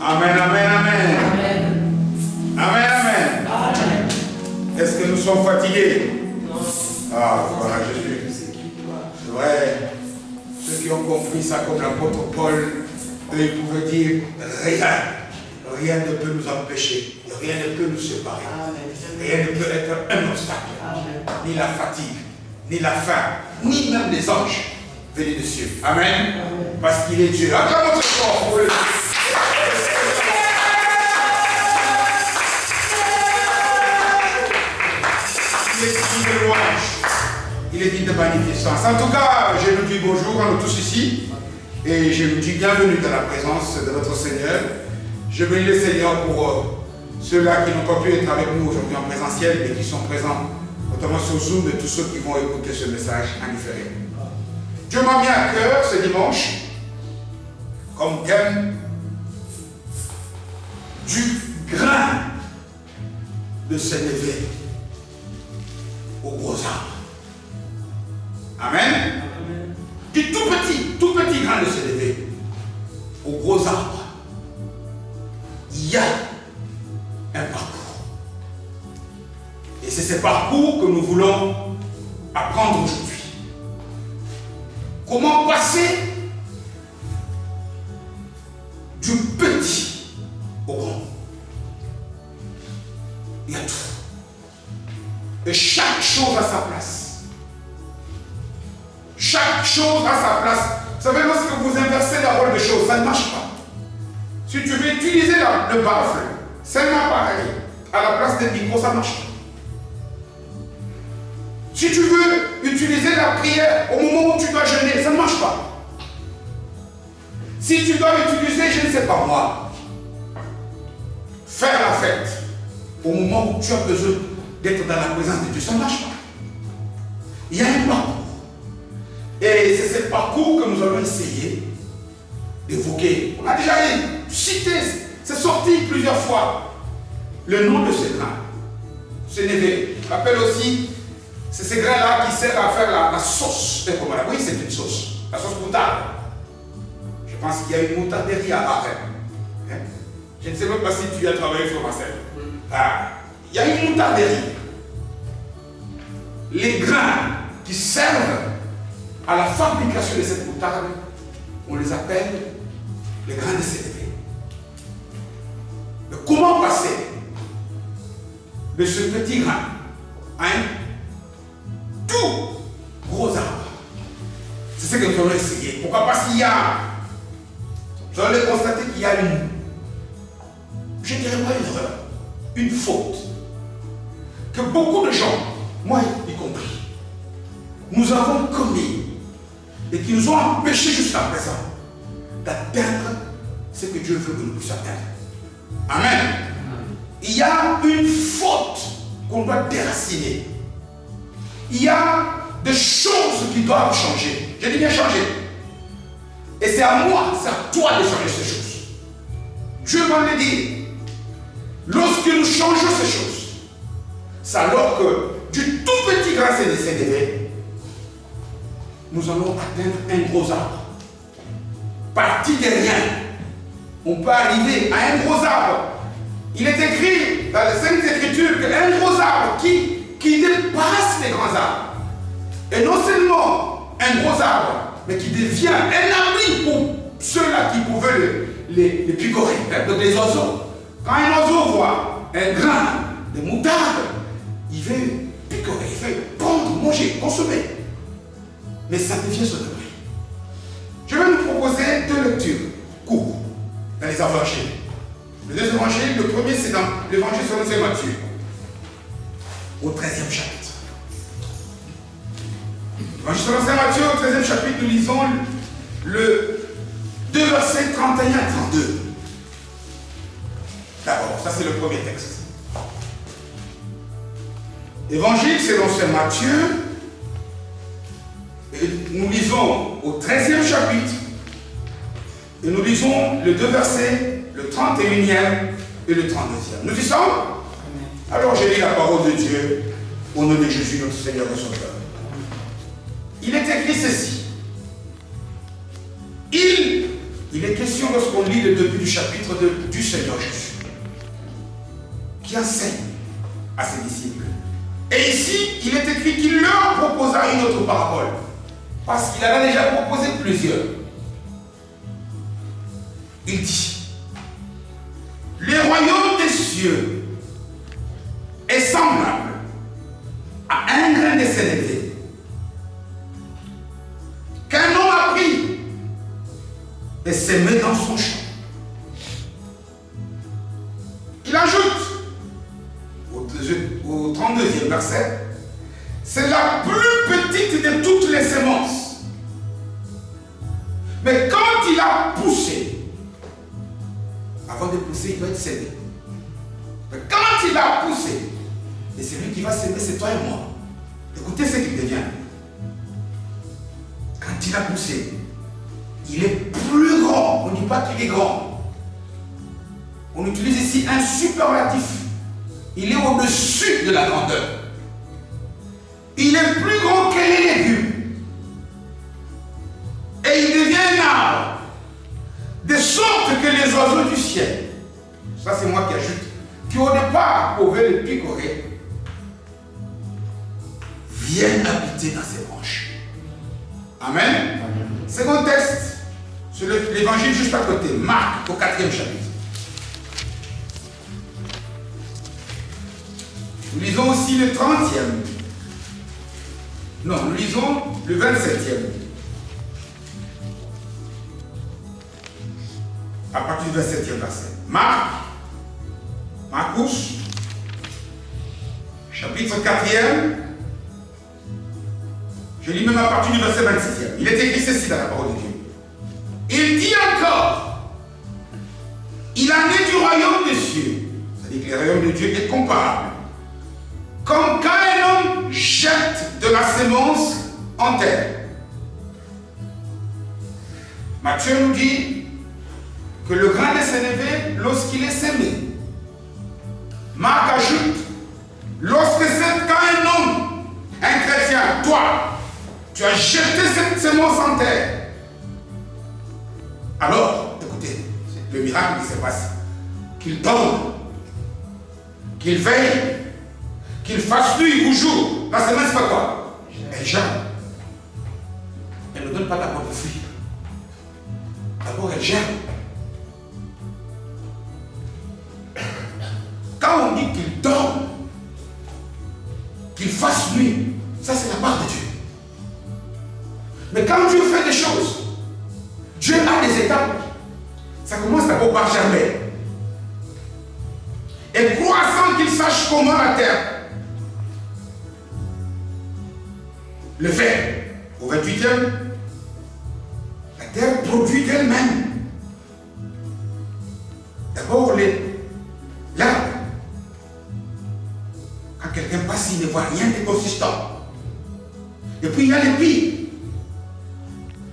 Amen, amen, amen. Amen, amen. Est-ce que nous sommes fatigués? Non. Ah, voilà Jésus. C'est vrai. Ceux qui ont compris ça comme l'apôtre Paul, eux, ils pouvaient dire rien. Rien ne peut nous empêcher. Rien ne peut nous séparer. Rien ne peut être un obstacle. Ni la fatigue, ni la faim, ni même les anges venus de cieux. Amen. Parce qu'il est Dieu. Acclamons très fort pour le Il est digne de louange. Il est digne de magnificence. En tout cas, je nous dis bonjour à nous tous ici. Et je nous dis bienvenue dans la présence de notre Seigneur. Je bénis le Seigneur pour ceux-là qui n'ont pas pu être avec nous aujourd'hui en présentiel, mais qui sont présents, notamment sur Zoom, et tous ceux qui vont écouter ce message en différé. Dieu m'a mis à cœur ce dimanche, comme thème, du grain de s'élever au gros arbre. Amen. Amen. Du tout petit grain de s'élever au gros arbre. Il y a un parcours. Et c'est ce parcours que nous voulons apprendre aujourd'hui. Comment passer du petit au grand. Il y a tout. Et chaque chose a sa place. Chaque chose a sa place. Vous savez, lorsque vous inversez la rôle de choses, ça ne marche pas. Si tu veux utiliser le baffle, seulement pareil, à la place des micros, ça ne marche pas. Si tu veux utiliser la prière au moment où tu dois jeûner, ça ne marche pas. Si tu dois utiliser, je ne sais pas moi, faire la fête au moment où tu as besoin d'être dans la présence de Dieu, ça ne marche pas. Il y a un parcours. Et c'est ce parcours que nous allons essayer d'évoquer. On a déjà cité, c'est sorti plusieurs fois. Le nom de ce grain, ce névé, appelle aussi, c'est ce grain-là qui sert à faire la sauce. Oui, c'est une sauce, la sauce moutarde. Je pense qu'il y a une moutarderie à Arène. Hein? Je ne sais même pas si tu as travaillé sur Marcel. Ah, il y a une moutarderie. Les grains qui servent à la fabrication de cette moutarde, on les appelle les grains de s'élever. Mais comment passer de ce petit grain à un tout gros arbre? C'est ce que nous allons essayer. Pourquoi? Parce qu'il y a, vous allez constater qu'il y a je dirais pas une erreur, une faute, que beaucoup de gens, moi y compris, nous avons commis et qui nous ont empêchés jusqu'à présent d'atteindre ce que Dieu veut que nous puissions atteindre. Amen. Il y a une faute qu'on doit déraciner. Il y a des choses qui doivent changer. Je dis bien changer. Et c'est à moi, c'est à toi de changer ces choses. Dieu va le dire. Lorsque nous changeons ces choses, c'est alors que du tout petit grain de sénévé, nous allons atteindre un gros arbre. Parti de rien, on peut arriver à un gros arbre. Il est écrit dans les Saintes Écritures qu'un gros arbre qui dépasse les grands arbres. Et non seulement un gros arbre, mais qui devient un abri pour ceux-là qui pouvaient les picorer, donc les oiseaux. Quand un oiseau voit un grain de moutarde, il veut picorer, il veut prendre, manger, consommer. Mais ça devient son abri. Je vais nous proposer deux lectures courtes dans les évangiles. Les deux évangiles, le premier c'est dans l'évangile selon saint Matthieu, au 13e chapitre. L'évangile selon saint Matthieu, au 13e chapitre, nous lisons le 2 versets 31 et 32. D'abord, ça c'est le premier texte. Évangile selon saint Matthieu, et nous lisons au 13e chapitre, et nous lisons le 2 versets, le 31e et le 32e. Nous y sommes? Alors je lis la parole de Dieu au nom de Jésus, notre Seigneur et Sauveur. Il est écrit ceci. Il est question lorsqu'on lit le début du chapitre du Seigneur Jésus, qui enseigne à ses disciples. Et ici, il est écrit qu'il leur proposa une autre parabole, parce qu'il avait déjà proposé plusieurs. Il dit, le royaume des cieux est semblable à un grain de sénévé qu'un homme a pris et semé dans son champ. Il ajoute au 32e verset, c'est la plus petite de toutes les semences. Mais quand il a poussé, avant de pousser, il doit être semé. Mais quand il a poussé, et c'est lui qui va s'aimer, c'est toi et moi. Écoutez ce qu'il devient. Quand il a poussé, il est plus grand. On ne dit pas qu'il est grand. On utilise ici un superlatif. Il est au-dessus de la grandeur. Il est plus grand que les légumes. Et il devient un arbre. De sorte que les oiseaux du ciel, ça c'est moi qui ajoute, qui au départ pouvaient le picorer, viennent habiter dans ses branches. Amen. Second texte, c'est l'évangile juste à côté, Marc au 4e chapitre. Nous lisons aussi le 30e. Non, nous lisons le 27e. À partir du 27e verset. Marcus, chapitre 4e. Je lis même à partir du verset 26e. Il est écrit ceci dans la parole de Dieu. Il dit encore, il en est du royaume des cieux. C'est-à-dire que le royaume de Dieu est comparable. Comme quand un homme jette de la sémence en terre. Matthieu nous dit que le grain de sénévé, lorsqu'il est semé, Marc ajoute, lorsque c'est quand un homme, un chrétien, toi, tu as jeté cette sémence en terre, alors, écoutez, le miracle qui se passe, qu'il tombe, qu'il veille, qu'il fasse nuit ou jour, la semence fait quoi? Elle germe. Elle ne donne pas d'abord de fruits. D'abord, elle germe. Quand on dit qu'il dorme, qu'il fasse nuit, ça c'est la part de Dieu. Mais quand Dieu fait des choses, Dieu a des étapes. Ça commence d'abord par germer. Et croissant qu'il sache comment la terre le fait. Au 28e, la terre produit d'elle-même. D'abord quelqu'un passe, il ne voit rien de consistant. Et puis il y a les billes.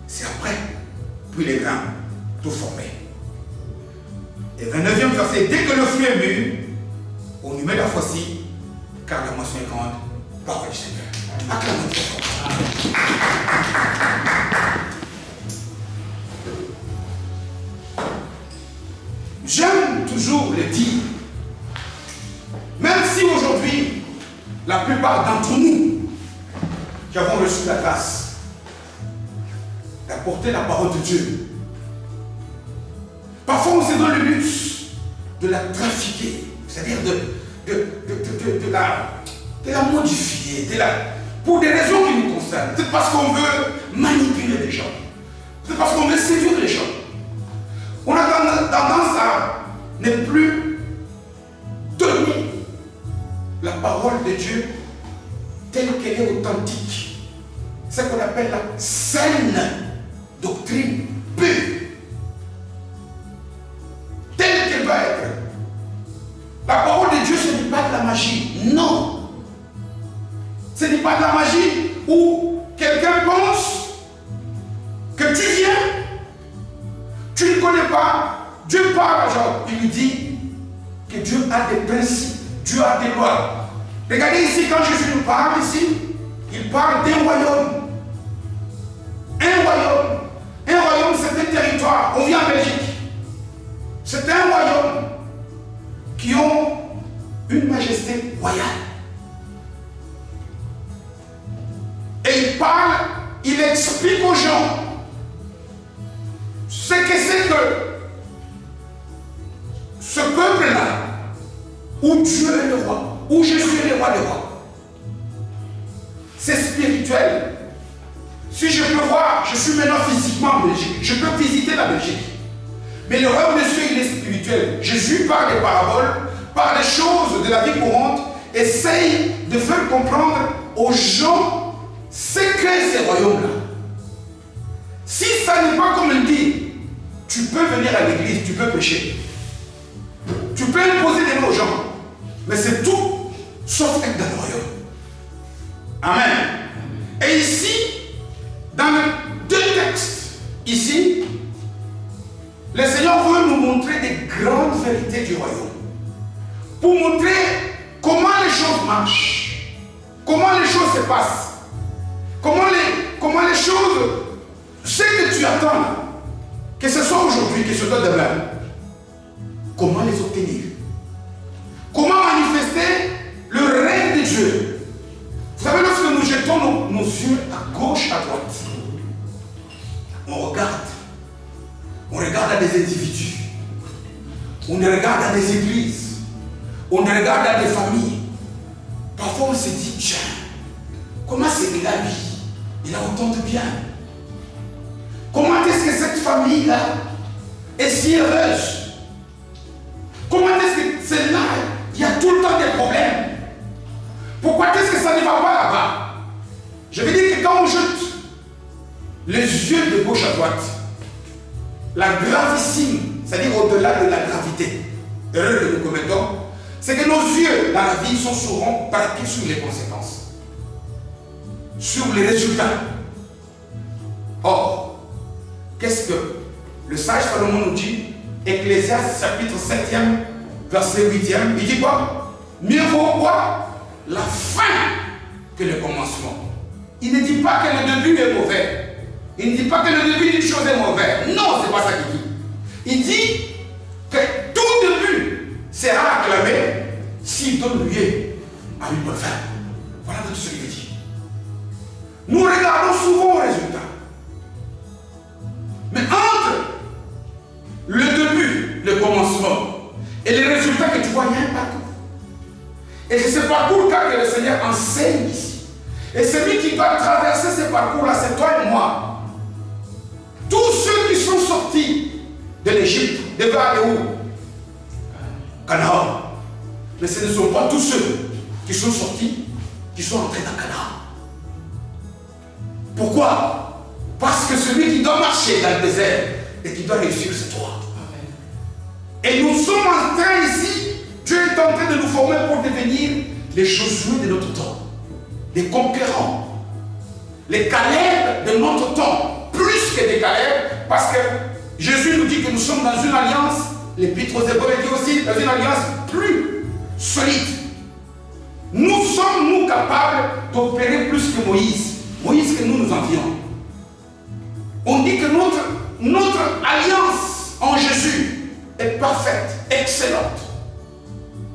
C'est après, puis les grains, tout formé. Et 29e verset, dès que le fruit est mûr, on y met la fois-ci, car la moisson est grande, parole du Seigneur. Acclamons très fort. J'aime toujours le dire, même si aujourd'hui, la plupart d'entre nous qui avons reçu la grâce d'apporter la parole de Dieu, parfois on se donne le luxe de la trafiquer, c'est-à-dire de la modifier, pour des raisons qui nous concernent. C'est parce qu'on veut manipuler les gens, c'est parce qu'on veut séduire les gens. On a tendance à ne plus donner la parole de Dieu telle qu'elle est authentique. C'est ce qu'on appelle la saine doctrine pure. Telle qu'elle doit être. La parole de Dieu, ce n'est pas de la magie. Non. Ce n'est pas de la magie où quelqu'un pense que tu viens, tu ne connais pas, Dieu parle à Job, il lui dit que Dieu a des principes, Dieu a des lois. Regardez ici, quand Jésus nous parle ici, il parle d'un royaume. Un royaume. Un royaume, c'est un territoire. On vient en Belgique. C'est un royaume qui ont une majesté royale. Et il parle, il explique aux gens ce que c'est que ce peuple-là, où Dieu est le roi, où Jésus est le roi des rois. C'est spirituel. Si je peux voir, je suis maintenant physiquement en Belgique, je peux visiter la Belgique. Mais le royaume de Dieu, il est spirituel. Jésus, par des paraboles, par des choses de la vie courante, essaye de faire comprendre aux gens ce qu'est ce royaume-là. Si ça n'est pas comme il dit, tu peux venir à l'église, tu peux prêcher. Tu peux imposer des mots aux gens. Mais c'est tout sauf être dans le royaume. Amen. Et ici, dans les deux textes, ici, le Seigneur veut nous montrer des grandes vérités du royaume. Pour montrer comment les choses marchent. Comment les choses se passent. Comment les choses, ce que tu attends, que ce soit aujourd'hui, que ce soit demain, comment les obtenir? Comment manifester le règne de Dieu? Vous savez, lorsque nous jetons nos yeux à gauche, à droite, on regarde à des individus, on regarde à des églises, on regarde à des familles. Parfois on se dit, tiens, comment c'est qu'il a lui? Il a autant de bien. Comment est-ce que cette famille-là est si heureuse? Comment est-ce que celle-là, il y a tout le temps des problèmes? Pourquoi est-ce que ça ne va pas là-bas? Je veux dire que quand on jette les yeux de gauche à droite, la gravissime, c'est-à-dire au-delà de la gravité, erreur que nous commettons, c'est que nos yeux dans la vie sont souvent parqués sur les conséquences, sur les résultats. Or, qu'est-ce que le sage Salomon nous dit? Ecclésiaste chapitre 7e, verset 8e, il dit quoi? Mieux vaut quoi? La fin que le commencement. Il ne dit pas que le début est mauvais. Il ne dit pas que le début d'une chose est mauvais. Non, c'est pas ça qu'il dit. Il dit que tout début sera acclamé s'il donne lieu à une bonne fin. Voilà tout ce qu'il dit. Nous regardons souvent au résultat. Mais entre le début, le commencement, et les résultats que tu vois, il y a un parcours. Et c'est ce parcours-là que le Seigneur enseigne ici. Et celui qui doit traverser ce parcours-là, c'est toi et moi. Tous ceux qui sont sortis de l'Égypte devaient aller où? Canaan. Mais ce ne sont pas tous ceux qui sont sortis, qui sont entrés dans Canaan. Pourquoi? Parce que celui qui doit marcher dans le désert et qui doit réussir, c'est toi. Et nous sommes en train ici, Dieu est en train de nous former pour devenir les Josué de notre temps, les conquérants, les Caleb de notre temps, plus que des Caleb, parce que Jésus nous dit que nous sommes dans une alliance, l'Épître aux Hébreux dit aussi, dans une alliance plus solide. Nous sommes, nous, capables d'opérer plus que Moïse. Moïse que nous envions. On dit que notre alliance en Jésus est parfaite, excellente.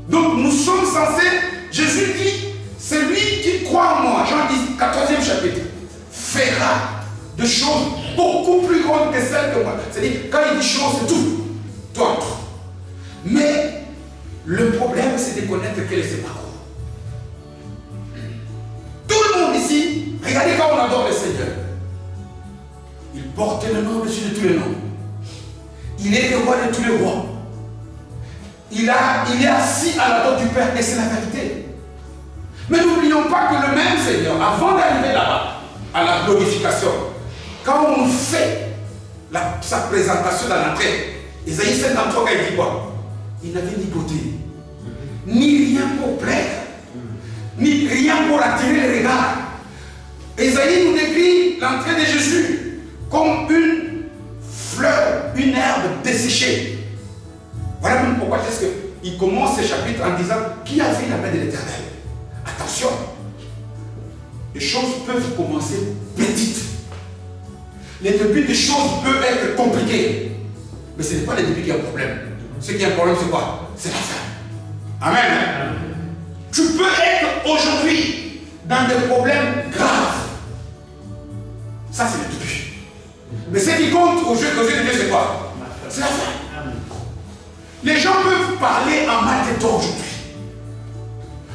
Donc nous sommes censés, Jésus dit, celui qui croit en moi, Jean 10, 14e chapitre, fera de choses beaucoup plus grandes que celles que moi. C'est-à-dire, quand il dit choses, c'est tout entre. Mais le problème, c'est de connaître quel est ses parcours. Tout le monde ici, regardez quand on adore le Seigneur. Il porte le nom au-dessus de tous les noms. Il est le roi de tous les rois. Il est assis à la droite du Père et c'est la vérité. Mais n'oublions pas que le même Seigneur, avant d'arriver là-bas, à la glorification, quand on fait sa présentation dans l'entrée, Isaïe 53, il dit quoi? Il n'avait ni beauté, ni rien pour plaire, ni rien pour attirer les regards. Isaïe nous décrit l'entrée de Jésus comme une fleur, une herbe desséchée. Voilà même pourquoi est-ce qu'il commence ce chapitre en disant qui a vu la main de l'Éternel. Attention, les choses peuvent commencer petites. Les débuts des choses peuvent être compliqués. Mais ce n'est pas les débuts qui ont un problème. Ce qui est un problème, c'est quoi? C'est la fin. Amen. Tu peux être aujourd'hui dans des problèmes graves. Ça, c'est le début. Mais ce qui compte aux yeux de Dieu, c'est quoi? C'est la fin. Les gens peuvent parler en mal de toi aujourd'hui.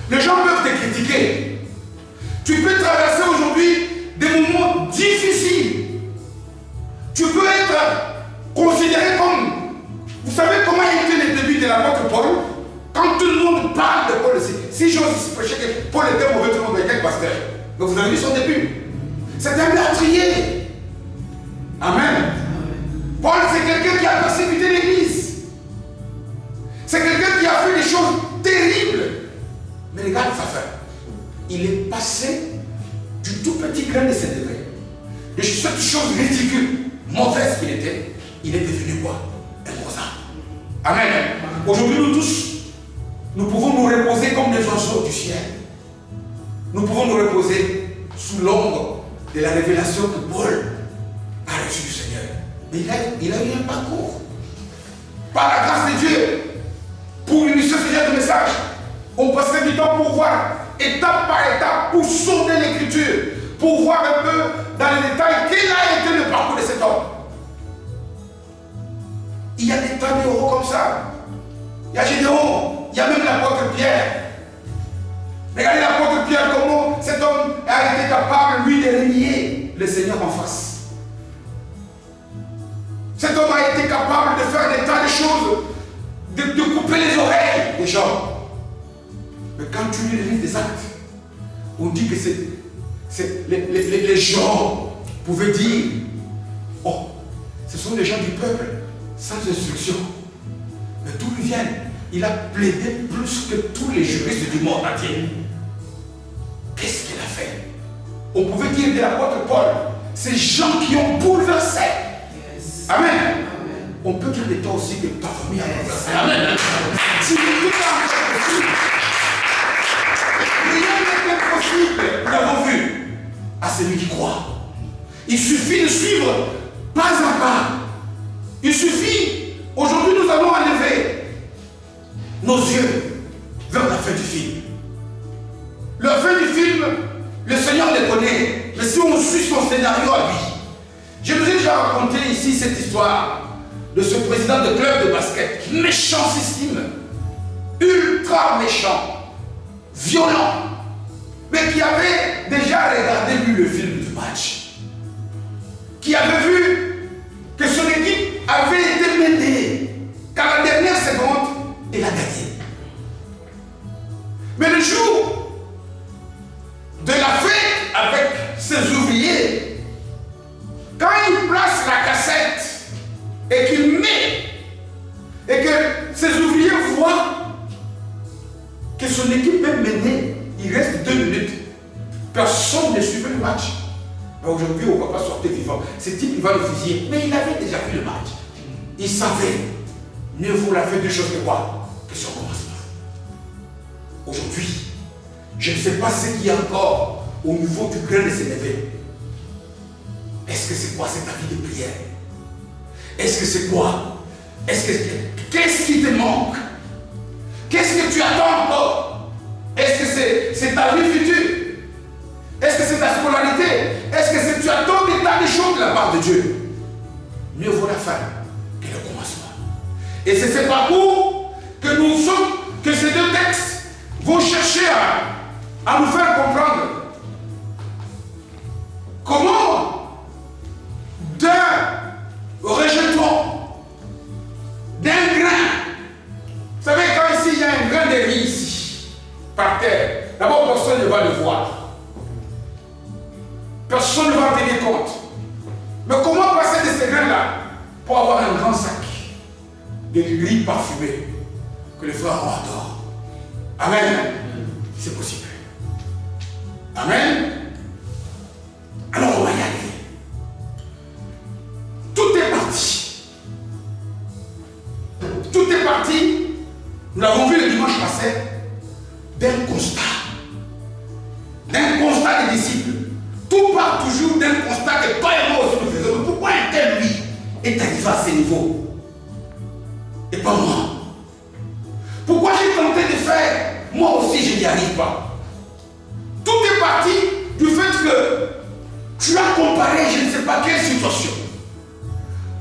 Les gens peuvent te critiquer. Tu peux traverser aujourd'hui des moments difficiles. Tu peux être considéré comme... Vous savez comment était le début de l'apôtre Paul? Quand tout le monde parle de Paul, si j'ose prêcher que Paul était mauvais, tout le monde était pasteur. Donc vous avez vu son début. C'était un meurtrier. Amen. Paul, c'est quelqu'un qui a persécuté l'église. C'est quelqu'un qui a fait des choses terribles. Mais regarde sa fin. Il est passé du tout petit grain de ses degrés, de cette chose ridicule, mauvaise qu'il était, il est devenu quoi? Un gros arbre. Amen. Aujourd'hui, nous tous, nous pouvons nous reposer comme des oiseaux du ciel. Nous pouvons nous reposer sous l'ombre de la révélation que Paul a reçue du Seigneur. Mais il a eu un parcours. Par la grâce de Dieu, pour initier ce genre de message, on passait du temps pour voir, étape par étape, pour sonder l'écriture, pour voir un peu dans les détails quel a été le parcours de cet homme. Il y a des tas d'héros comme ça. Il y a Gédéon, il y a même l'apôtre Pierre. Regardez l'apôtre Pierre, comment cet homme a été capable, lui, de renier le Seigneur en face. Cet homme a été capable de faire des tas de choses, de couper les oreilles des gens. Mais quand tu lis le livre des Actes, on dit que les gens pouvaient dire, oh, ce sont des gens du peuple, sans instruction. Mais d'où ils viennent? Il a plaidé plus que tous les juristes du monde entier. Qu'est-ce qu'il a fait? On pouvait dire de l'apôtre Paul, ces gens qui ont bouleversé. Yes. Amen. Amen. On peut dire de toi aussi que ta famille a bouleversé. Amen. Si tout est possible, rien n'est impossible. Nous l'avons vu à celui qui croit. Il suffit de suivre pas à pas. Il suffit, aujourd'hui nous allons enlever nos yeux vers la fin du film. La fin du film, le Seigneur les connaît, mais si on suit son scénario à lui. Je vous ai déjà raconté ici cette histoire de ce président de club de basket, méchantissime, ultra méchant, violent, mais qui avait déjà regardé lui le film du match, qui avait vu que son équipe avait été menée, qu'à la dernière seconde, il a gagné. Mais le jour de la fête avec ses ouvriers, quand il place la cassette et qu'il met, et que ses ouvriers voient que son équipe même menait, il reste 2 minutes. Personne ne suivait le match. Mais aujourd'hui, on ne va pas sortir vivant. Ce type, il va le fusiller. Mais il avait déjà vu le match. Il savait. Mieux vaut la faire 2 choses que quoi? Que son commencement. Aujourd'hui, je ne sais pas ce qu'il y a encore au niveau du grain de s'élever. Est-ce que c'est quoi cette avis de prière? Est-ce que c'est quoi? Qu'est-ce qui te manque? Qu'est-ce que tu attends encore? Est-ce que c'est ta vie future? Est-ce que c'est ta scolarité? Est-ce que tu attends des tas de choses de la part de Dieu? Mieux vaut la fin que le commencement. Et c'est ce parcours que ces 2 textes vont chercher à nous faire comprendre. Comment d'un rejeton, d'un grain. Vous savez, quand ici il y a un grain de riz ici, par terre, d'abord personne ne va le voir. Personne ne va en tenir compte. Mais comment passer de ces grains-là pour avoir un grand sac de riz parfumé que le frère adore? Amen. C'est possible. Amen. Alors on va y arriver. Tout est parti. Tout est parti. Nous l'avons vu le dimanche passé. D'un constat. D'un constat des disciples. Tout part toujours d'un constat que toi et moi aussi nous faisons. Mais pourquoi un tel, lui, est arrivé à ce niveau? Et pas moi? Pourquoi j'ai tenté de faire? Moi aussi, je n'y arrive pas. Tout est parti du fait que tu as comparé je ne sais pas quelle situation.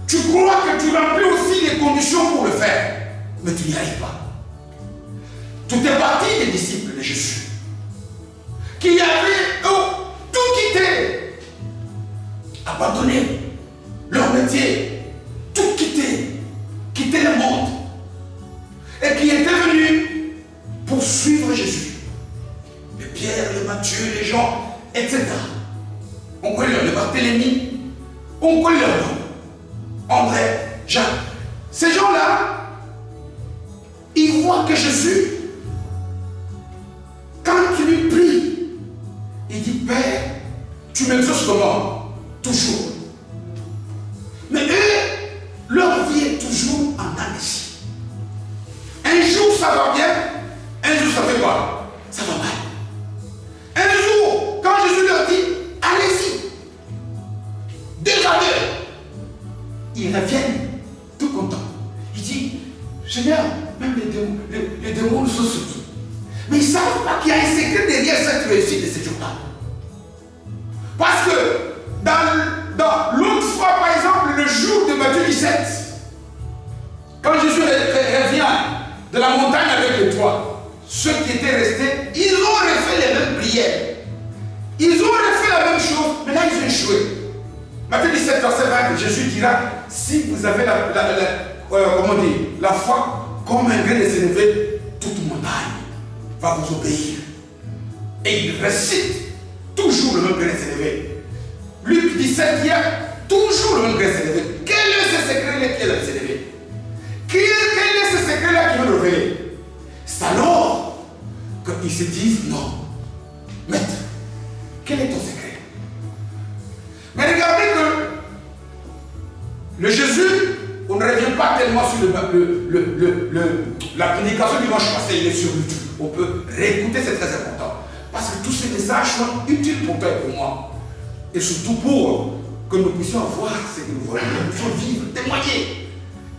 Tu crois que tu remplis aussi les conditions pour le faire, mais tu n'y arrives pas. Tout est parti des disciples de Jésus, qui avaient tout quitté, abandonné leur métier, tout quitté, quitter le monde, et qui étaient venus pour suivre Jésus. Les Pierre, les Matthieu, les Jean, etc. On connaît leur nom, Barthélemy, on connaît leur nom, André, Jacques. Ces gens-là, ils voient que Jésus, quand il lui prie, il dit, Père, tu m'exauces comment? Toujours. Mais eux, leur vie est toujours en ici. Un jour ça va bien, un jour ça fait quoi? Ça va mal. Un jour, quand Jésus leur dit, allez-y, 2 à 2, ils reviennent tout contents. Il dit, Seigneur, même les démons nous sont soumis. Mais ils ne savent pas qu'il y a un secret derrière cette réussite de ces jours-là. Parce que dans l'autre fois, par exemple, le jour de Matthieu 17, quand Jésus revient de la montagne avec les 3, ceux qui étaient restés, ils ont refait les mêmes prières. Ils ont refait la même chose, mais là ils ont échoué. Matthieu 17, verset 20, Jésus dira, si vous avez la foi comme un grain de sénévé, toute montagne va vous obéir. Et il récite toujours le même grain de sénévé. Luc 17, il y a toujours le même grain de sénévé. Quel est ce secret-là qui est dans le sénévé? Quel est ce secret-là qui va le révéler? C'est alors qu'ils se disent, non, maître, quel est ton secret? Mais regardez que le Jésus, on ne revient pas tellement sur la prédication du dimanche passé, il est sur YouTube. On peut réécouter, c'est très important. Parce que tous ces messages sont utiles pour toi et pour moi. Et surtout pour que nous puissions voir ce que nous voyons, nous puissions vivre, témoigner,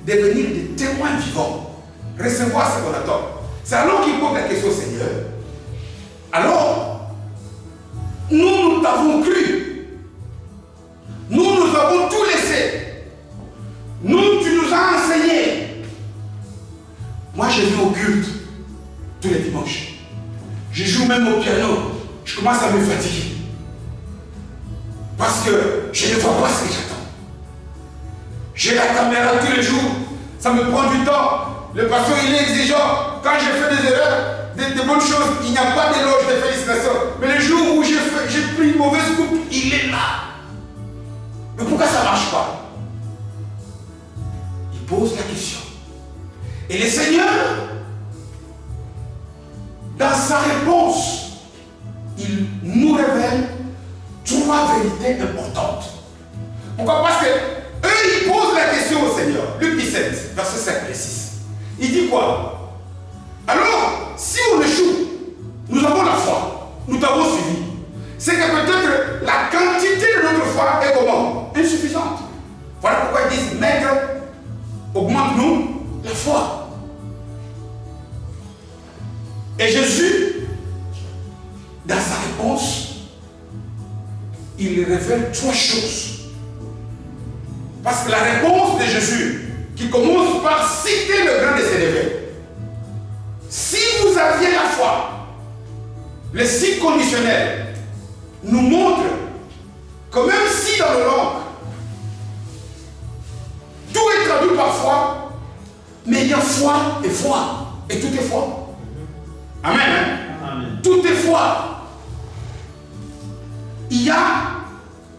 devenir des témoins vivants, recevoir ce qu'on attend. C'est alors qu'il pose la question au Seigneur. Alors, nous t'avons cru. Nous avons tout laissé. Tu nous as enseigné. Moi, je viens au culte tous les dimanches. Je joue même au piano. Je commence à me fatiguer. Parce que je ne vois pas ce que j'attends. J'ai la caméra tous les jours. Ça me prend du temps. Le pasteur, il est exigeant. Quand j'ai fait des erreurs, des bonnes choses, il n'y a pas d'éloge de félicitations. Mais le jour où j'ai pris une mauvaise coupe, il est là. Mais pourquoi ça ne marche pas? Il pose la question. Et le Seigneur dans sa réponse, il nous révèle 3 vérités importantes. Pourquoi? Parce que eux, ils posent la question au Seigneur. Luc 17, verset 5 et 6. Il dit quoi? Alors, si on échoue, nous avons la foi, nous t'avons suivi. C'est que peut-être la quantité de notre foi est comment? Insuffisante. Voilà pourquoi ils disent, Maître, augmente-nous la foi. Et Jésus, dans sa réponse, il révèle 3 choses. Parce que la réponse de Jésus, qui commence par citer le grain de sénévé, si vous aviez la foi, les signes conditionnels nous montrent que même si dans le langue, tout est traduit par foi, mais il y a foi et foi, et tout est foi. Amen. Hein? Amen. Tout est foi.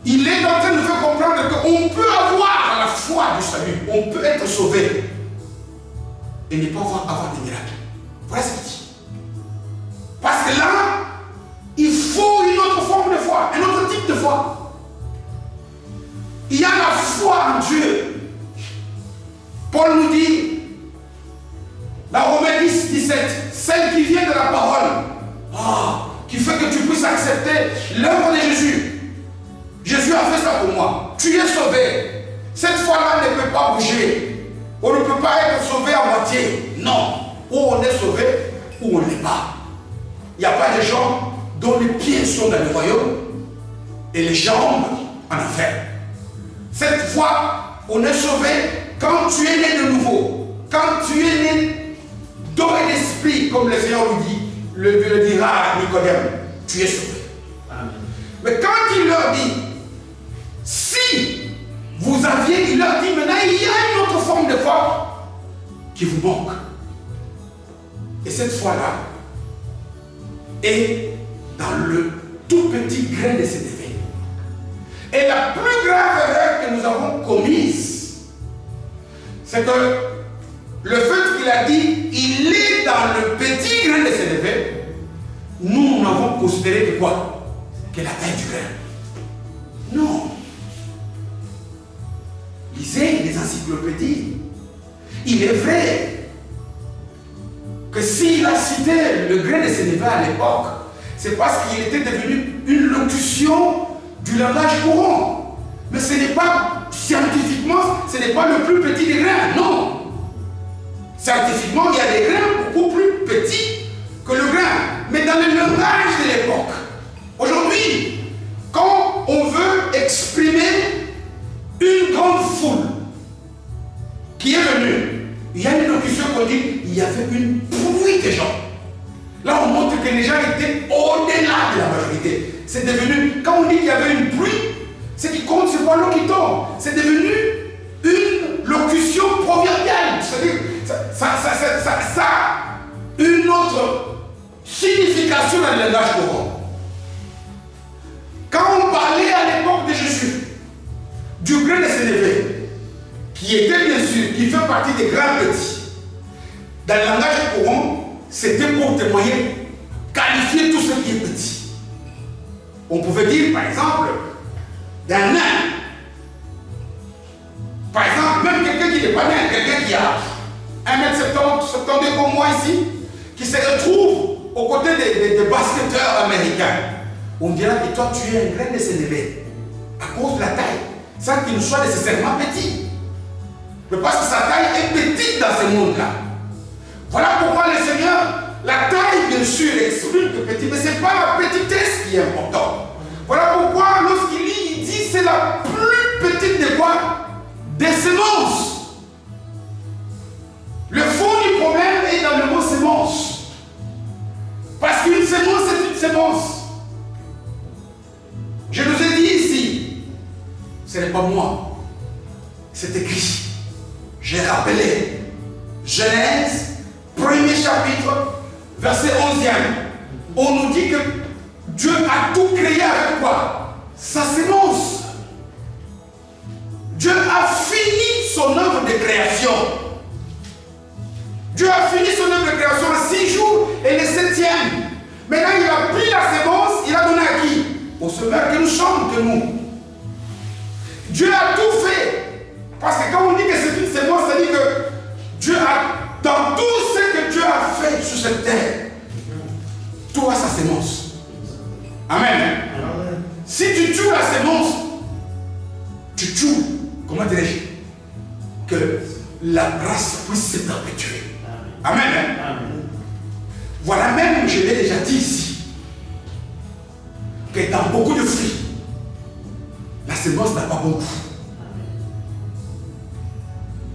Il est en train de nous faire comprendre qu'on peut avoir la foi du salut, on peut être sauvé et ne pas avoir des miracles. Voilà ce qu'il dit. Parce que là, il faut une autre forme de foi, un autre type de foi. Il y a la foi en Dieu. Paul nous dit, dans Romains 10, 17, celle qui vient de la parole, qui fait que tu puisses accepter l'œuvre de Jésus. Jésus a fait ça pour moi. Tu es sauvé. Cette foi-là ne peut pas bouger. On ne peut pas être sauvé à moitié. Non. Ou on est sauvé, ou on n'est pas. Il n'y a pas de gens dont les pieds sont dans le royaume et les jambes en enfer. Cette fois, on est sauvé quand tu es né de nouveau. Quand tu es né d'eau et d'esprit, comme le Seigneur lui dit, le dira à Nicodème, tu es sauvé. Amen. Mais quand il leur dit, si vous aviez, il leur dit maintenant, il y a une autre forme de foi qui vous manque. Et cette foi-là est dans le tout petit grain de sénévé. Et la plus grave erreur que nous avons commise, c'est que le fait qu'il a dit, il est dans le petit grain de sénévé, nous n'avons considéré que quoi? Que la taille du grain. Non. Lisez les encyclopédies. Il est vrai que s'il a cité le grain de sénévé à l'époque, c'est parce qu'il était devenu une locution du langage courant. Mais ce n'est pas, scientifiquement, ce n'est pas le plus petit des grains, non. Scientifiquement, il y a des grains beaucoup plus petits que le grain. Mais dans le langage de l'époque, aujourd'hui, quand on veut exprimer une grande foule qui est venue, il y a une locution qu'on dit, il y avait une pluie de gens. Là, on montre que les gens étaient au-delà de la majorité. C'est devenu, quand on dit qu'il y avait une pluie, ce qui compte, c'est pas l'eau qui tombe. C'est devenu une locution proverbiale. C'est-à-dire, ça a une autre signification dans le langage courant. Quand on parlait à l'époque de Jésus, du grain de sénévé, qui était bien sûr, qui fait partie des grands petits, dans le langage courant, c'était pour témoigner, qualifier tout ce qui est petit. On pouvait dire, par exemple, d'un nain. Par exemple, même quelqu'un qui n'est pas nain, quelqu'un qui a 1m70 comme moi ici, qui se retrouve aux côtés des basketteurs américains. On dira que toi, tu es un grain de sénévé à cause de la taille, sans qu'il ne soit nécessairement petit. Mais parce que sa taille est petite dans ce monde-là. Voilà pourquoi le Seigneur, la taille bien sûr exprime que petit, mais ce n'est pas la petitesse qui est importante. Voilà pourquoi lorsqu'il lit, il dit c'est la plus petite des quoi? Des semences. Le fond du problème est dans le mot sémence. Parce qu'une sémence c'est une sémence. Je nous ai dit ici, ce n'est pas moi, c'est écrit. J'ai rappelé Genèse, premier chapitre, verset 11e. On nous dit que Dieu a tout créé avec quoi? Sa sémence. Dieu a fini son œuvre de création. Dieu a fini son œuvre de création en 6 jours et le 7e, nous sommes que nous. Dieu a tout fait. Parce que quand on dit que c'est une sémence, ça dit que Dieu a, dans tout ce que Dieu a fait sur cette terre, tout a sa sémence. Amen. Si tu tues la sémence, tu tues, comment dirais-je, que la grâce puisse se perpétuer. Amen. Amen. Voilà même, je l'ai déjà dit ici, que dans beaucoup de fruits, la sémence n'a pas bon goût.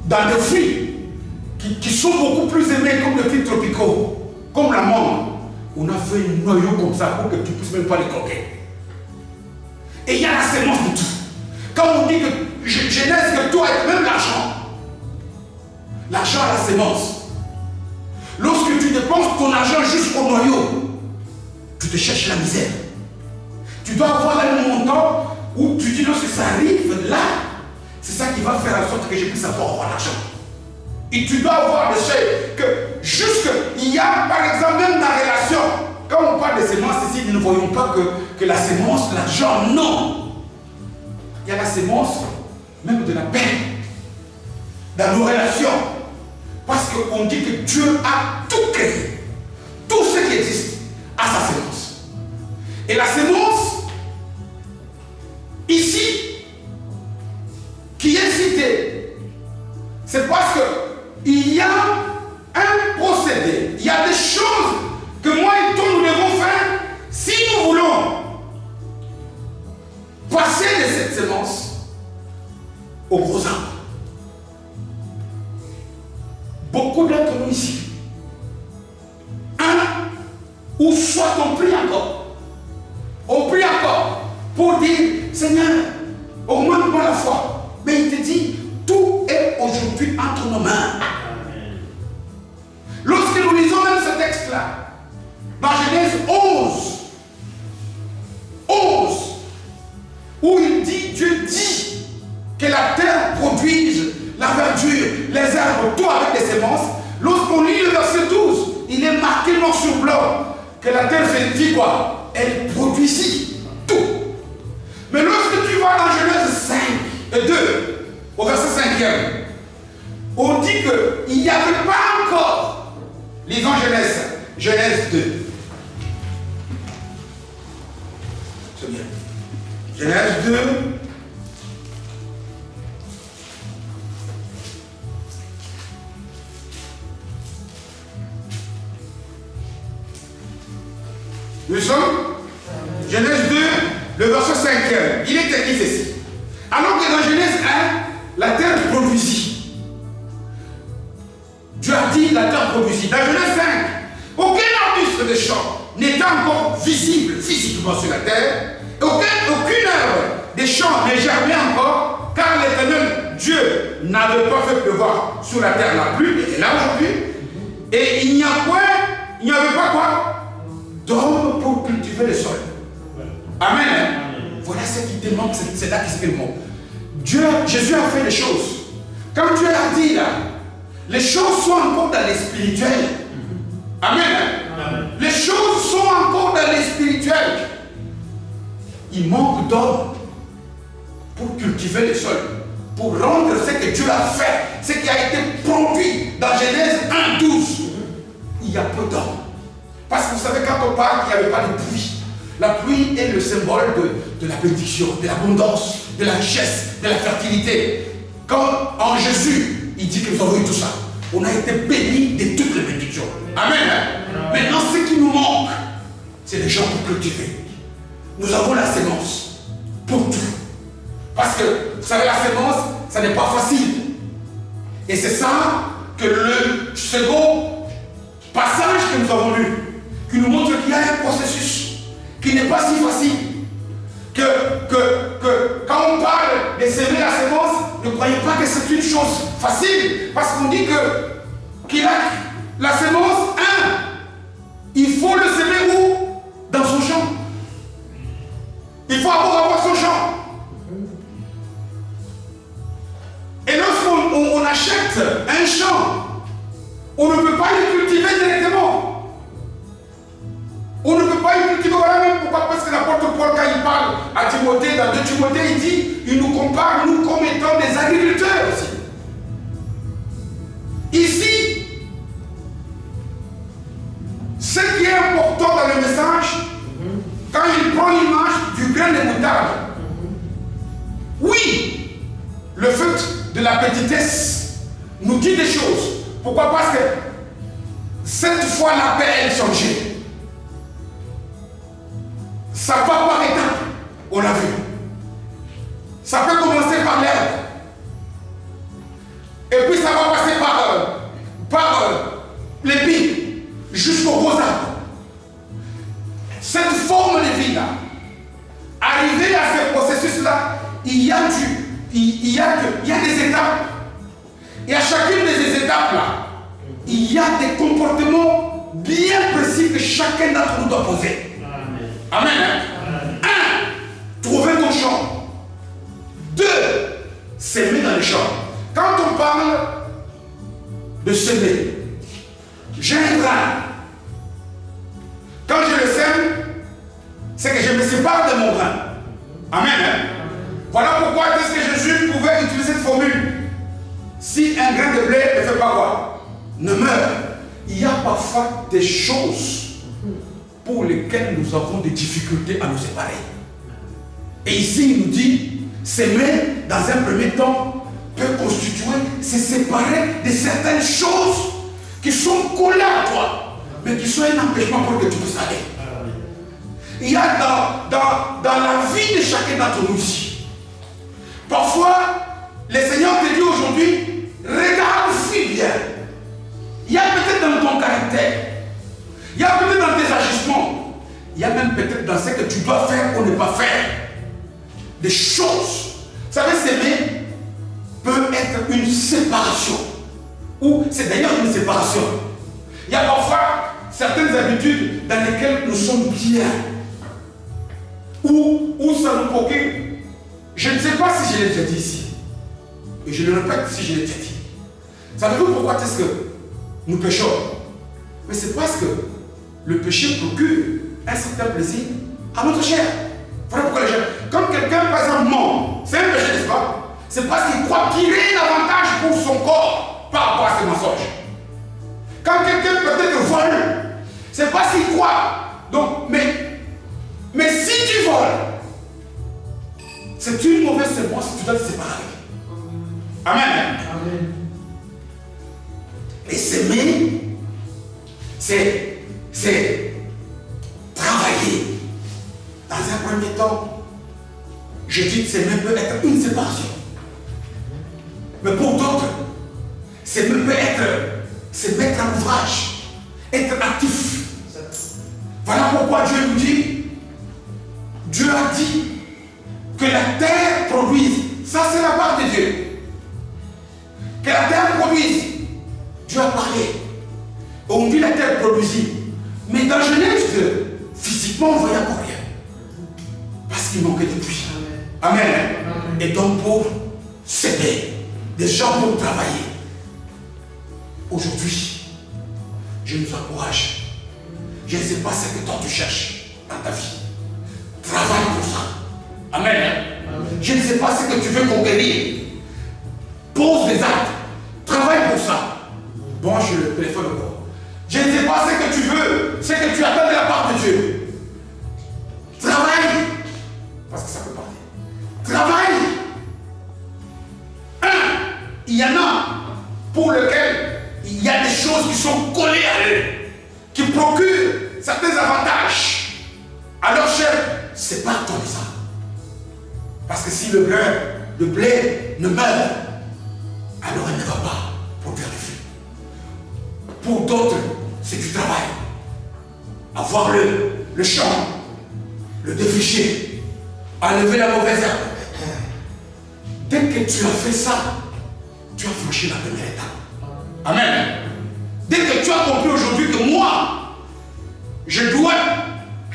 Dans des fruits qui sont beaucoup plus aimés comme les fruits tropicaux, comme la mangue, on a fait un noyau comme ça pour que tu ne puisses même pas les croquer. Et il y a la sémence de tout. Quand on dit que Genèse, que tout a même l'argent. L'argent a la sémence. Lorsque tu dépenses ton argent jusqu'au noyau, tu te cherches la misère. Tu dois avoir un montant où tu dis lorsque ça arrive là, c'est ça qui va faire en sorte que je puisse avoir l'argent. Et tu dois avoir des choses que jusque, il y a par exemple même la relation. Quand on parle de sémence ici, nous ne voyons pas que la sémence, l'argent, non. Il y a la sémence même de la paix dans nos relations. Parce qu'on dit que Dieu a tout créé. Tout ce qui existe a sa sémence. Et la sémence, ici, qui est citée, c'est parce qu'il y a un procédé, il y a des choses que moi et toi nous devons faire si nous voulons passer de cette sémence au gros arbre. Beaucoup d'entre nous ici, ou soit on prie encore pour dire Seigneur, augmente-moi la foi. Mais il te dit, tout est aujourd'hui entre nos mains. Amen. Lorsque nous lisons même ce texte-là, dans Genèse 11, où il dit, Dieu dit que la terre produise la verdure, les herbes, tout avec des sémences. Lorsqu'on lit le verset 12, il est marqué noir sur blanc que la terre fait quoi? Elle produit ici tout. Mais lorsque tu vas dans Genèse 5 et 2, au verset 5e, on dit qu'il n'y avait pas encore, lisons Genèse 2. C'est bien. Genèse 2. Nous sommes Genèse 2, le verset 5e. Il est écrit ceci. Alors que dans Genèse 1, la terre produisit. Dieu a dit la terre produisit. Dans Genèse 5, aucun arbuste de champ n'était encore visible physiquement sur la terre. Et aucune herbe des champs ne germait encore, car l'Éternel Dieu n'avait pas fait pleuvoir sur la terre la pluie. Elle est là aujourd'hui. Et il n'y avait pas quoi? D'homme pour cultiver le sol. Amen. Voilà ce qui te manque, c'est là qui se fait le mot. Jésus a fait les choses. Quand Dieu a dit là, les choses sont encore dans les spirituels. Amen. Les choses sont encore dans les spirituels. Il manque d'hommes pour cultiver le sol, pour rendre ce que Dieu a fait, ce qui a été produit dans Genèse 1:12. Il y a peu d'hommes. Parce que vous savez, quand on parle qu'il n'y avait pas de pluie, la pluie est le symbole de la bénédiction, de l'abondance, de la richesse, de la fertilité. Quand en Jésus, il dit que nous avons eu tout ça, on a été bénis de toutes les bénédictions. Amen. Maintenant, ce qui nous manque, c'est les gens pour cultiver. Nous avons la sémence pour tout. Parce que, vous savez, la sémence, ça n'est pas facile. Et c'est ça que le second passage que nous avons lu, qui nous montre qu'il y a un processus qui n'est pas si facile. Que quand on parle de semer la sémence, ne croyez pas que c'est une chose facile. Parce qu'on dit qu'il a la sémence, il faut le semer où? Dans son champ. Il faut avoir son champ. Et lorsqu'on achète un champ, on ne peut pas le cultiver directement. On ne peut pas y cultiver, voilà même pourquoi, parce que l'apôtre Paul, quand il parle parle à Timothée, dans 2 Timothée, il dit, il nous compare, nous, comme étant des agriculteurs aussi. Ici, ce qui est important dans le message, quand il prend l'image du grain de moutarde, oui, le fait de la petitesse nous dit des choses. Pourquoi? Parce que cette fois la paix, elle changeait. Ça va par étapes, on l'a vu. Ça peut commencer par l'herbe. Et puis ça va passer par l'épi, jusqu'au gros arbre. Cette forme de vie-là, arriver à ce processus-là, il y a des étapes. Et à chacune de ces étapes-là, il y a des comportements bien précis que chacun d'entre nous doit poser. Amen. Amen. 1. Trouver ton champ. 2. S'aimer dans les champs. Quand on parle de semer, j'ai un grain. Quand je le sème, c'est que je me sépare de mon grain. Amen. Voilà pourquoi est-ce que Jésus pouvait utiliser cette formule. Si un grain de blé ne fait pas quoi? Ne meurt. Il y a parfois des choses pour lesquelles nous avons des difficultés à nous séparer. Et ici, il nous dit, s'aimer dans un premier temps peut constituer, se séparer de certaines choses qui sont collées à toi, mais qui sont un empêchement pour que tu puisses aller. Il y a dans la vie de chacun d'entre nous ici. Parfois, le Seigneur te dit aujourd'hui, regarde, suis bien. Il y a peut-être dans ton caractère, il y a peut-être dans tes agissements, il y a même peut-être dans ce que tu dois faire ou ne pas faire. Des choses. Vous savez, s'aimer peut être une séparation. Ou c'est d'ailleurs une séparation. Il y a parfois certaines habitudes dans lesquelles nous sommes bien. Ou ça nous procure. Je ne sais pas si je l'ai déjà dit ici. Et je le répète si je l'ai déjà dit. Savez-vous pourquoi est-ce que nous péchons? Mais c'est parce que le péché procure un certain plaisir à notre chair. Voilà pourquoi les gens, quand quelqu'un par exemple ment, c'est un péché, n'est-ce pas? C'est parce qu'il croit qu'il ait un avantage pour son corps par rapport à ses mensonges. Quand quelqu'un peut-être vole, c'est parce qu'il croit. Donc, mais si tu voles, c'est une mauvaise séquence, tu dois te séparer. Amen. Amen. Et s'aimer, c'est travailler. Dans un premier temps, je dis que s'aimer peut être une séparation. Mais pour d'autres, s'aimer peut être se mettre en ouvrage, être actif. Voilà pourquoi Dieu nous dit, Dieu a dit que la terre produise. Ça, c'est la part de Dieu. Que la terre produise. Dieu a parlé. On dit la terre produisit. Mais dans Genèse 2, physiquement, on ne voyait encore rien. Parce qu'il manquait de pluie. Amen. Amen. Et donc pour s'aider, des gens pour travailler. Aujourd'hui, je nous encourage. Je ne sais pas ce que toi tu cherches dans ta vie. Travaille pour ça. Amen. Amen. Je ne sais pas ce que tu veux conquérir. Pose des actes. Travaille pour ça. Bon, je le téléphone encore. Je ne sais pas ce que tu veux, ce que tu attends de la part de Dieu. Travaille. Parce que ça peut parler. Travaille. Il y en a pour lesquels il y a des choses qui sont collées à eux, qui procurent certains avantages. Alors, cher, sépare-toi de ça. Parce que si le blé ne meurt, alors elle ne va pas produire des fruits. Pour d'autres, c'est du travail. Avoir le champ, le défricher, enlever la mauvaise herbe. Dès que tu as fait ça, tu as franchi la première étape. Amen. Dès que tu as compris aujourd'hui que moi, je dois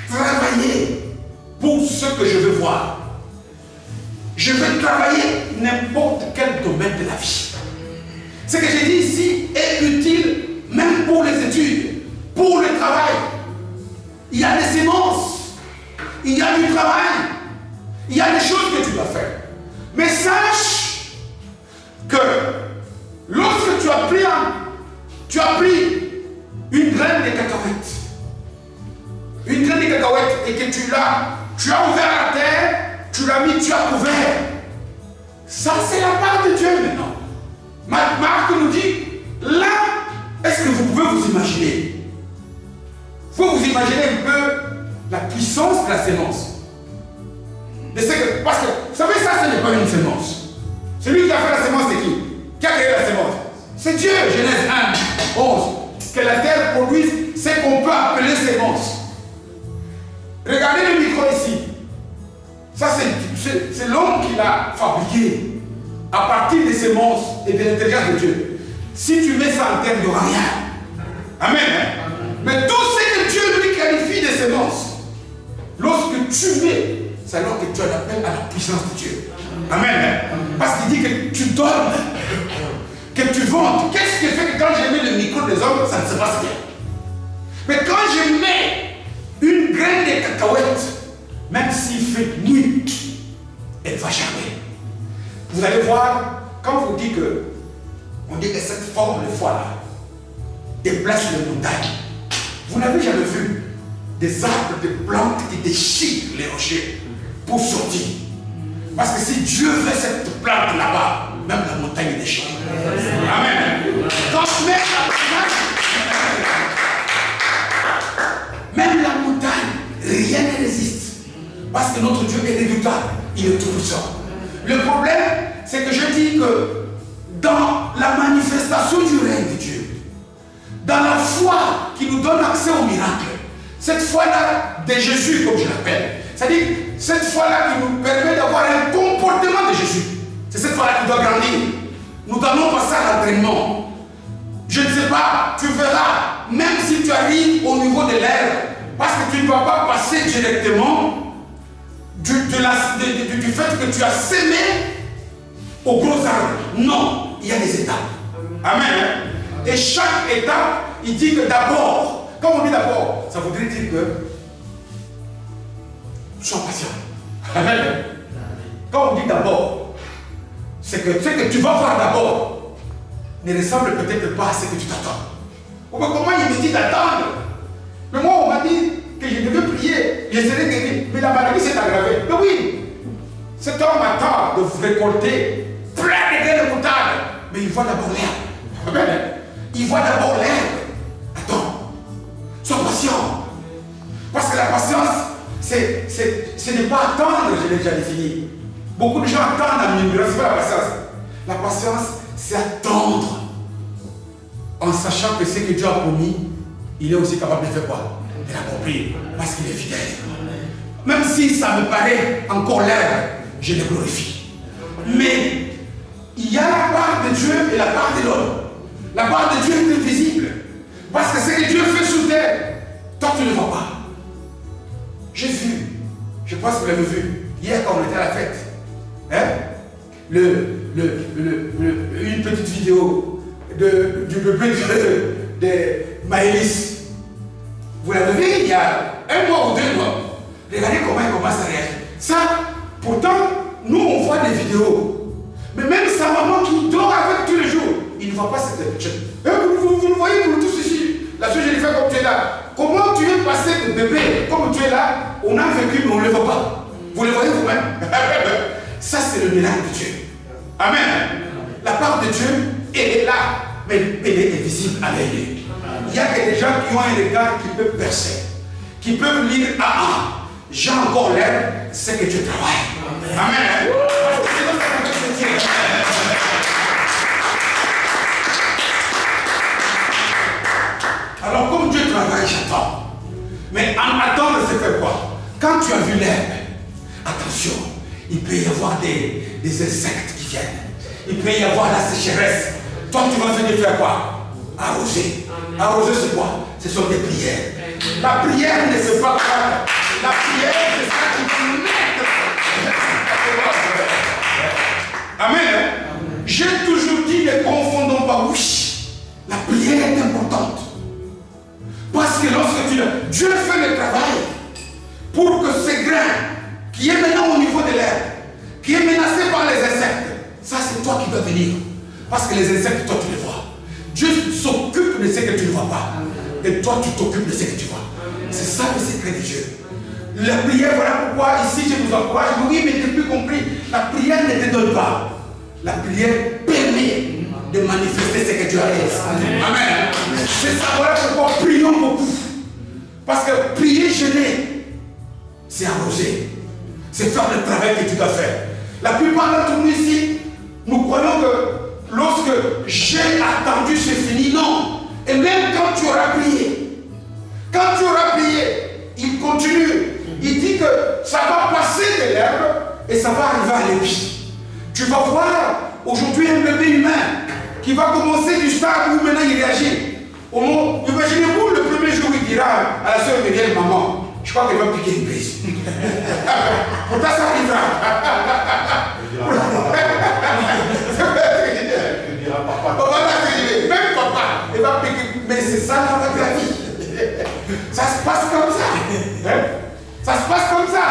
travailler pour ce que je veux voir. Je veux travailler n'importe quel domaine de la vie. Ce que j'ai dit ici est utile même pour les études, pour le travail. Il y a des semences, il y a du travail. Il y a des choses que tu dois faire. Mais sache que lorsque tu as pris une graine de cacahuète, et que tu as ouvert la terre, tu l'as mis, tu as couvert. Ça, c'est la part de Dieu maintenant. Marc nous dit, là, est-ce que vous pouvez vous imaginer? Il faut vous imaginer un peu la puissance de la sémence. Parce que, vous savez, ça, ce n'est pas une sémence. Celui qui a fait la sémence, c'est qui? Qui a créé la sémence? C'est Dieu, Genèse 1, 11. Que la terre produise ce qu'on peut appeler sémence. Regardez le micro ici. Ça, c'est l'homme qui l'a fabriqué à partir des sémences et de l'intelligence de Dieu. Si tu mets ça en terre, il n'y aura rien. Amen. Hein? Mais tout ce que Dieu lui qualifie de sémences, lorsque tu mets, c'est alors que tu as l'appel à la puissance de Dieu. Amen. Hein? Parce qu'il dit que tu donnes, que tu vends. Qu'est-ce qui fait que quand je mets le micro des hommes, ça ne se passe bien? Mais quand je mets une graine de cacahuète, même s'il fait nuit, elle ne va jamais. Vous allez voir, quand on dit que cette forme de foi-là déplace les montagnes, vous n'avez jamais vu des arbres, des plantes qui déchirent les rochers pour sortir. Parce que si Dieu fait cette plante là-bas, même la montagne est déchirée. Amen. Quand même la montagne, rien ne résiste. Parce que notre Dieu est redoutable, il est tout puissant. Le problème, c'est que je dis que dans la manifestation du règne de Dieu, dans la foi qui nous donne accès au miracle, cette foi-là de Jésus, comme je l'appelle, c'est-à-dire cette foi-là qui nous permet d'avoir un comportement de Jésus, c'est cette foi-là qui doit grandir. Nous allons passer à l'entraînement. Je ne sais pas, tu verras, même si tu arrives au niveau de l'herbe, parce que tu ne vas pas passer directement du fait que tu as sémé au gros arbre. Non, il y a des étapes. Amen. Et chaque étape, il dit que d'abord, quand on dit d'abord, ça voudrait dire que sois patient. Amen. Quand on dit d'abord, c'est que ce que tu vas voir d'abord ne ressemble peut-être pas à ce que tu t'attends. Comment il me dit d'attendre? Mais moi, on m'a dit que je devais prier, je serais guéri. Mais la maladie s'est aggravée. Mais oui, cet homme attend de vous récolter plein de graines de moutarde. Mais il voit d'abord l'herbe. Il voit d'abord l'herbe. Attends, sois patient. Parce que la patience, ce n'est pas attendre, je l'ai déjà défini. Beaucoup de gens attendent à murmurer, ce n'est pas la patience. La patience, c'est attendre. En sachant que ce que Dieu a promis, il est aussi capable de faire quoi? De l'accomplir. Parce qu'il est fidèle. Même si ça me paraît encore l'herbe, je le glorifie. Mais il y a la part de Dieu et la part de l'homme. La part de Dieu est invisible. Parce que ce que Dieu fait sous terre, toi tu ne le vois pas. J'ai vu, je pense que vous l'avez vu, hier quand on était à la fête, hein? Une petite vidéo du bébé de Maëlys. Vous l'avez vu il y a un mois ou 2 mois. Regardez comment il commence à réagir. Ça, pourtant, nous on voit des vidéos. Mais même sa maman qui dort avec tous les jours, il ne voit pas cette chose. Vous le voyez, vous tous ici. La chose que j'ai fait comme tu es là. Comment tu es passé de bébé, comme tu es là, on a vécu mais on ne le voit pas. Vous le voyez vous-même. Ça c'est le miracle de Dieu. Amen. La part de Dieu, elle est là, mais elle est invisible à l'œil. Il y a que des gens qui ont un regard qui peut percer, qui peuvent lire, j'ai encore l'air, c'est que Dieu travaille. Amen. Alors comme Dieu travaille, j'attends. Mais en attendre, c'est faire quoi? Quand tu as vu l'herbe, attention, il peut y avoir des insectes qui viennent. Il peut y avoir la sécheresse. Toi, tu vas venir faire quoi? Arroser. Arroser, c'est quoi? Ce sont des prières. La prière ne se pas quoi. La prière, c'est ça qui va nous mettre. Amen. J'ai toujours dit, ne confondons pas. Oui, la prière est importante. Parce que lorsque Dieu fait le travail pour que ce grain qui est maintenant au niveau de l'herbe venir. Parce que les insectes, toi, tu les vois. Dieu s'occupe de ce que tu ne vois pas. Et toi, tu t'occupes de ce que tu vois. C'est ça le secret de Dieu. La prière, voilà pourquoi ici je vous encourage. Oui, mais tu n'as plus compris. La prière ne te donne pas. La prière permet de manifester ce que Dieu a fait. Amen. C'est ça, voilà pourquoi prions beaucoup. Parce que prier, jeûner, c'est arroser. C'est faire le travail que tu dois faire. La plupart d'entre nous ici, nous croyons que lorsque j'ai attendu, c'est fini. Non. Et même quand tu auras prié, il continue. Il dit que ça va passer de l'herbe et ça va arriver à l'épi. Tu vas voir aujourd'hui un bébé humain qui va commencer du stade où maintenant il réagit. Imaginez-vous le premier jour il dira à la soeur Myriel, maman, je crois qu'elle va piquer une prise. Pourtant ça arrivera. Même papa, il va piquer. Mais c'est ça la vie. Ça se passe comme ça. Ça se passe comme ça.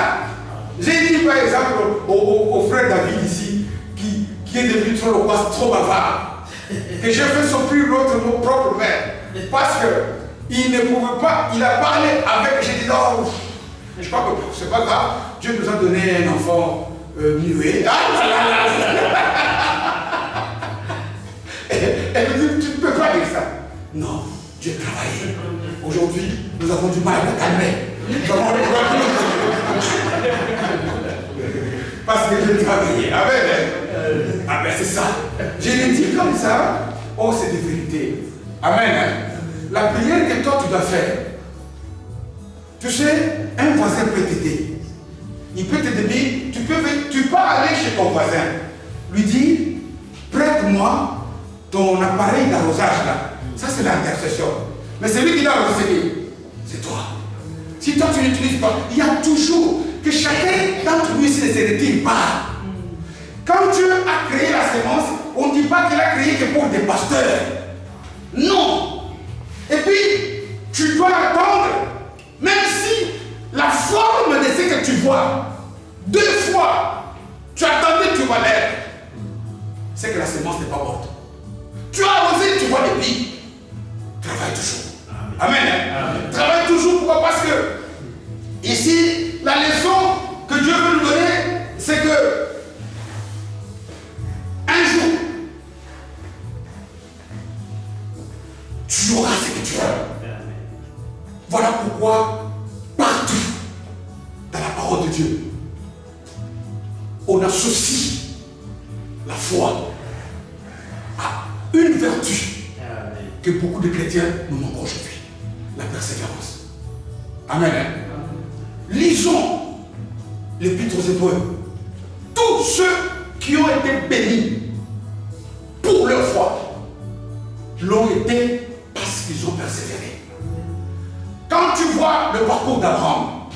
J'ai dit par exemple au frère David ici, qui est devenu trop loquace, trop bavard, que j'ai fait souffrir mon propre mère. Parce qu'il ne pouvait pas, il a parlé avec, j'ai dit non, je crois que c'est pas grave, Dieu nous a donné un enfant muet. Elle me dit, tu ne peux pas dire ça. Non, Dieu travaillé. Aujourd'hui, nous avons du mal à la calmer. Parce que Dieu travaillait. Amen. Ah ben c'est ça. Je l'ai dit comme ça. Oh, c'est des vérités. Amen. La prière que toi tu dois faire. Tu sais, un voisin peut t'aider. Il peut t'aider. Tu peux aller chez ton voisin. Lui dire, prête-moi ton appareil d'arrosage là. Ça c'est l'intercession. Mais c'est lui qui doit arroser. C'est toi. Si toi tu n'utilises pas, il y a toujours que chacun d'entre nous ici ne se retire pas. Quand Dieu a créé la sémence, on ne dit pas qu'il a créé que pour des pasteurs. Non. Et puis, tu dois attendre, même si la forme de ce que tu vois, 2 fois, tu attendais, tu vois l'herbe, c'est que la sémence n'est pas morte. Tu as arrosé, tu vois les billes. Travaille toujours. Amen. Amen. Travaille toujours. Pourquoi? Parce que ici, la leçon que Dieu veut nous donner, c'est que un jour, tu auras ce que tu veux. Voilà pourquoi, partout, dans la parole de Dieu, on associe la foi à une vertu que beaucoup de chrétiens nous manquent aujourd'hui. La persévérance. Amen. Lisons l'Épître aux Hébreux. Tous ceux qui ont été bénis pour leur foi l'ont été parce qu'ils ont persévéré. Quand tu vois le parcours d'Abraham,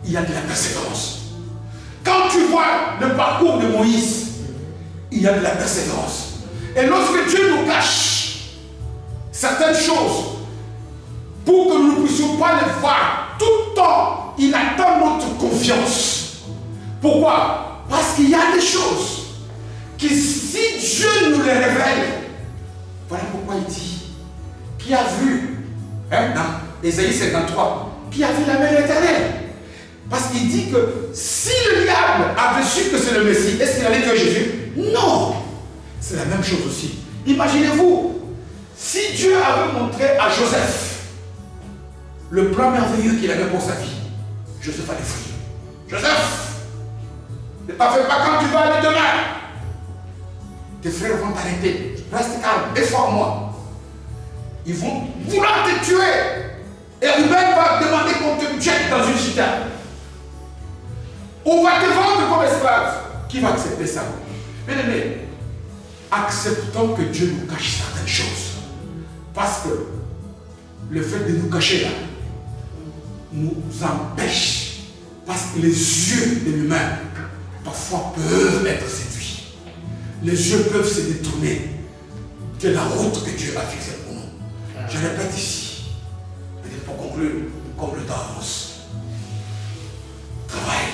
il y a de la persévérance. Quand tu vois le parcours de Moïse, il y a de la persévérance. Et lorsque Dieu nous cache certaines choses, pour que nous ne puissions pas les voir tout le temps, il attend notre confiance. Pourquoi? Parce qu'il y a des choses que si Dieu nous les révèle, voilà pourquoi il dit, qui a vu, dans Ésaïe 53, qui a vu la main de l'Éternel. Parce qu'il dit que si le diable avait su que c'est le Messie, est-ce qu'il allait tuer Jésus? Non. C'est la même chose aussi. Imaginez-vous, si Dieu avait montré à Joseph le plan merveilleux qu'il avait pour sa vie, Joseph allait fuir. Joseph, ne t'en fais pas quand tu vas aller demain. Tes frères vont t'arrêter. Reste calme, défends-moi. Ils vont vouloir te tuer. Et Ruben va demander qu'on te jette dans une citerne. On va te vendre comme esclave. Qui va accepter ça? Bien aimé, acceptons que Dieu nous cache certaines choses. Parce que le fait de nous cacher là nous empêche. Parce que les yeux de l'humain parfois peuvent être séduits. Les yeux peuvent se détourner de la route que Dieu a fixée pour nous. Je répète ici, peut-être pour conclure, comme le temps avance. Travail.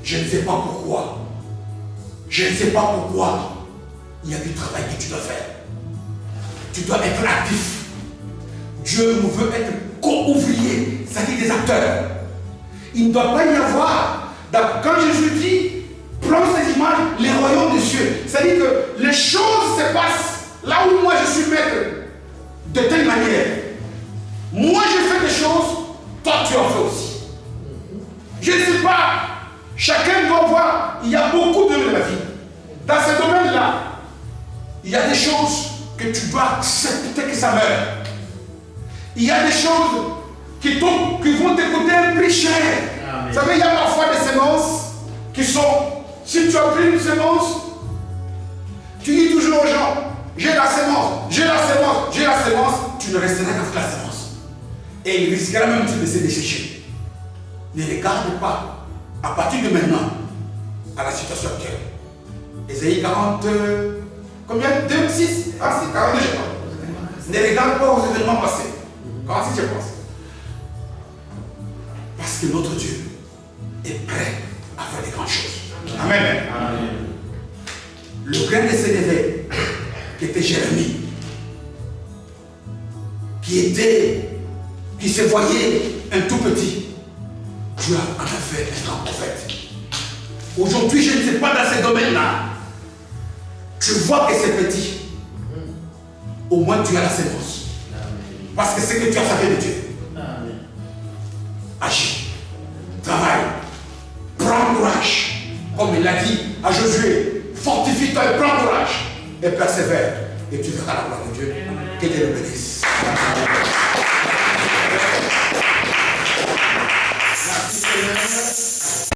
Je ne sais pas pourquoi Je ne sais pas pourquoi. Il y a du travail que tu dois faire. Tu dois être actif. Dieu nous veut être co-ouvriers, c'est-à-dire des acteurs. Il ne doit pas y avoir, quand Jésus dit, prends ces images, les royaumes des cieux. C'est-à-dire que les choses se passent là où moi je suis maître, de telle manière. Moi je fais des choses, toi tu en fais aussi. Je ne sais pas, chacun doit voir, il y a beaucoup de domaines de la vie. Dans ce domaine-là, il y a des choses que tu dois accepter que ça meure. Il y a des choses qui vont te coûter un prix cher. Amen. Vous savez, il y a parfois des semences qui sont, si tu as pris une semence, tu dis toujours aux gens, j'ai la semence, j'ai la semence, j'ai la semence, tu ne resteras qu'avec la semence. Et il risquera même de te laisser dessécher. Ne regarde pas, à partir de maintenant, à la situation actuelle. Ésaïe 40, combien 2, 6, 42, je crois. Ne regarde pas aux événements passés. 46, je pense. Parce que notre Dieu est prêt à faire des grandes choses. Amen. Amen. Le grain de Sénévé, qui était Jérémie, qui se voyait un tout petit, Dieu en a fait un grand prophète. Aujourd'hui, je ne sais pas dans ces domaines-là. Tu vois que c'est petit. Au moins, tu as la sémence. Parce que c'est que tu as fait de Dieu. Amen. Agis. Travaille. Prends courage. Comme il l'a dit à Josué. Fortifie-toi et prends courage. Et persévère. Et tu verras la gloire de Dieu. Que Dieu le bénisse. Amen.